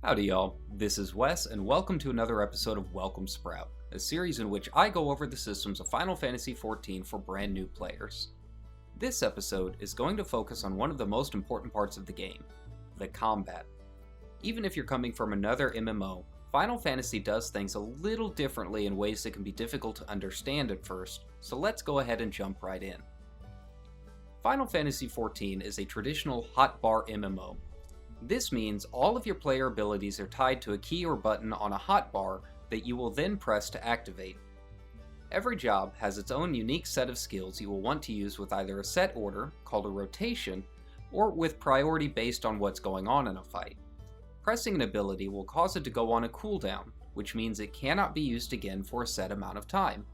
Howdy y'all, this is Wes and welcome to another episode of Welcome Sprout, a series in which I go over the systems of Final Fantasy XIV for brand new players. This episode is going to focus on one of the most important parts of the game, the combat. Even if you're coming from another MMO, Final Fantasy does things a little differently in ways that can be difficult to understand at first, so let's go ahead and jump right in. Final Fantasy XIV is a traditional hotbar MMO. This means all of your player abilities are tied to a key or button on a hotbar that you will then press to activate. Every job has its own unique set of skills you will want to use with either a set order, called a rotation, or with priority based on what's going on in a fight. Pressing an ability will cause it to go on a cooldown, which means it cannot be used again for a set amount of time.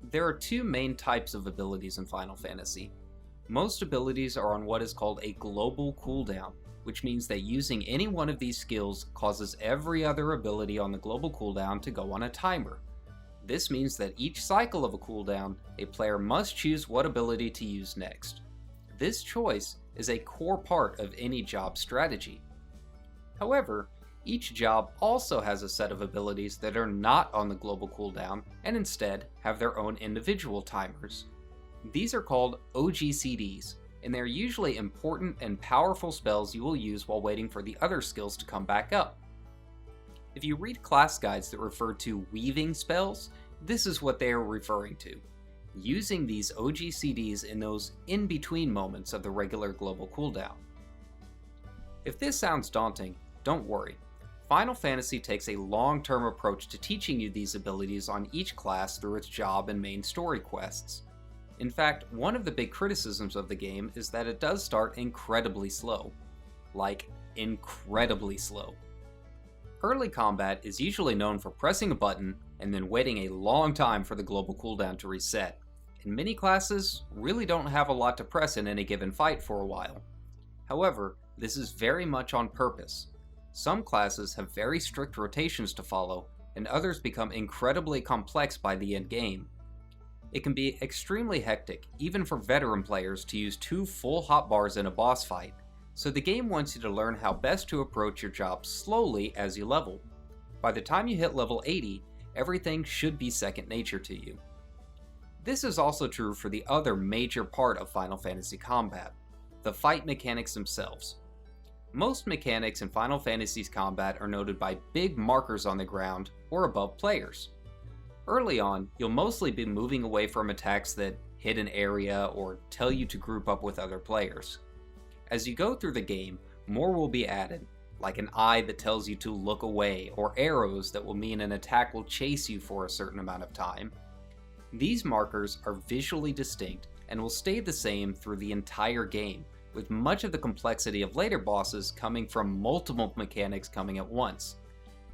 There are two main types of abilities in Final Fantasy. Most abilities are on what is called a global cooldown, which means that using any one of these skills causes every other ability on the global cooldown to go on a timer. This means that each cycle of a cooldown, a player must choose what ability to use next. This choice is a core part of any job strategy. However, each job also has a set of abilities that are not on the global cooldown and instead have their own individual timers. These are called OGCDs, and they're usually important and powerful spells you will use while waiting for the other skills to come back up. If you read class guides that refer to weaving spells, this is what they are referring to. Using these OGCDs in those in-between moments of the regular global cooldown. If this sounds daunting, don't worry. Final Fantasy takes a long-term approach to teaching you these abilities on each class through its job and main story quests. In fact, one of the big criticisms of the game is that it does start incredibly slow. Like, incredibly slow. Early combat is usually known for pressing a button and then waiting a long time for the global cooldown to reset, and many classes really don't have a lot to press in any given fight for a while. However, this is very much on purpose. Some classes have very strict rotations to follow, and others become incredibly complex by the end game. It can be extremely hectic, even for veteran players, to use 2 full hotbars in a boss fight, so the game wants you to learn how best to approach your job slowly as you level. By the time you hit level 80, everything should be second nature to you. This is also true for the other major part of Final Fantasy combat, the fight mechanics themselves. Most mechanics in Final Fantasy's combat are noted by big markers on the ground or above players. Early on, you'll mostly be moving away from attacks that hit an area or tell you to group up with other players. As you go through the game, more will be added, like an eye that tells you to look away, or arrows that will mean an attack will chase you for a certain amount of time. These markers are visually distinct and will stay the same through the entire game, with much of the complexity of later bosses coming from multiple mechanics coming at once.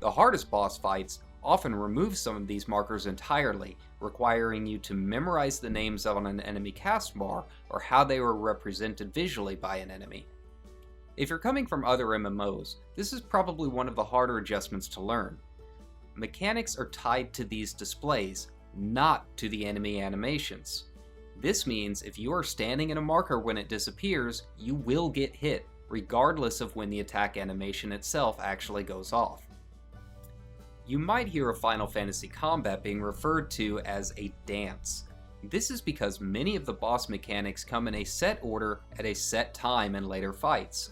The hardest boss fights often remove some of these markers entirely, requiring you to memorize the names on an enemy cast bar or how they were represented visually by an enemy. If you're coming from other MMOs, this is probably one of the harder adjustments to learn. Mechanics are tied to these displays, not to the enemy animations. This means if you are standing in a marker when it disappears, you will get hit, regardless of when the attack animation itself actually goes off. You might hear of Final Fantasy combat being referred to as a dance. This is because many of the boss mechanics come in a set order at a set time in later fights.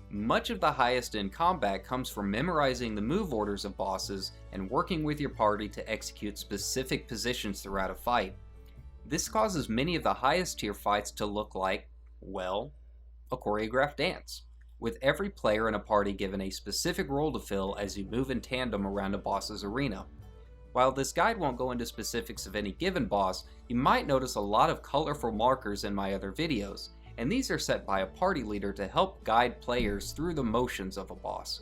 Much of the highest end combat comes from memorizing the move orders of bosses and working with your party to execute specific positions throughout a fight. This causes many of the highest tier fights to look like, well, a choreographed dance, with every player in a party given a specific role to fill as you move in tandem around a boss's arena. While this guide won't go into specifics of any given boss, you might notice a lot of colorful markers in my other videos, and these are set by a party leader to help guide players through the motions of a boss.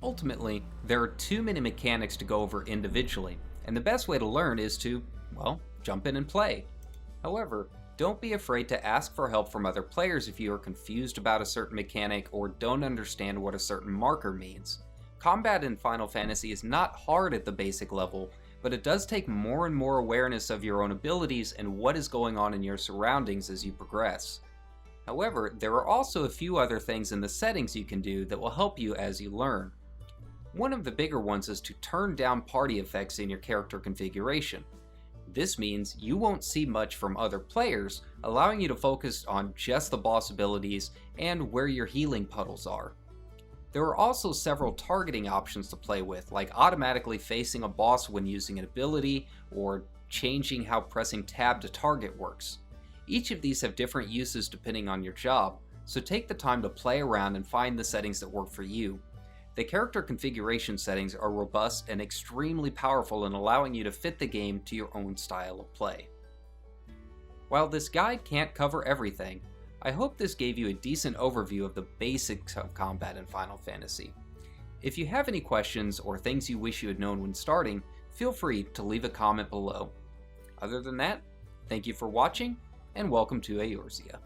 Ultimately, there are too many mechanics to go over individually, and the best way to learn is to, well, jump in and play. However, don't be afraid to ask for help from other players if you are confused about a certain mechanic or don't understand what a certain marker means. Combat in Final Fantasy is not hard at the basic level, but it does take more and more awareness of your own abilities and what is going on in your surroundings as you progress. However, there are also a few other things in the settings you can do that will help you as you learn. One of the bigger ones is to turn down party effects in your character configuration. This means you won't see much from other players, allowing you to focus on just the boss abilities and where your healing puddles are. There are also several targeting options to play with, like automatically facing a boss when using an ability, or changing how pressing tab to target works. Each of these have different uses depending on your job, so take the time to play around and find the settings that work for you. The character configuration settings are robust and extremely powerful in allowing you to fit the game to your own style of play. While this guide can't cover everything, I hope this gave you a decent overview of the basics of combat in Final Fantasy. If you have any questions or things you wish you had known when starting, feel free to leave a comment below. Other than that, thank you for watching, and welcome to Eorzea.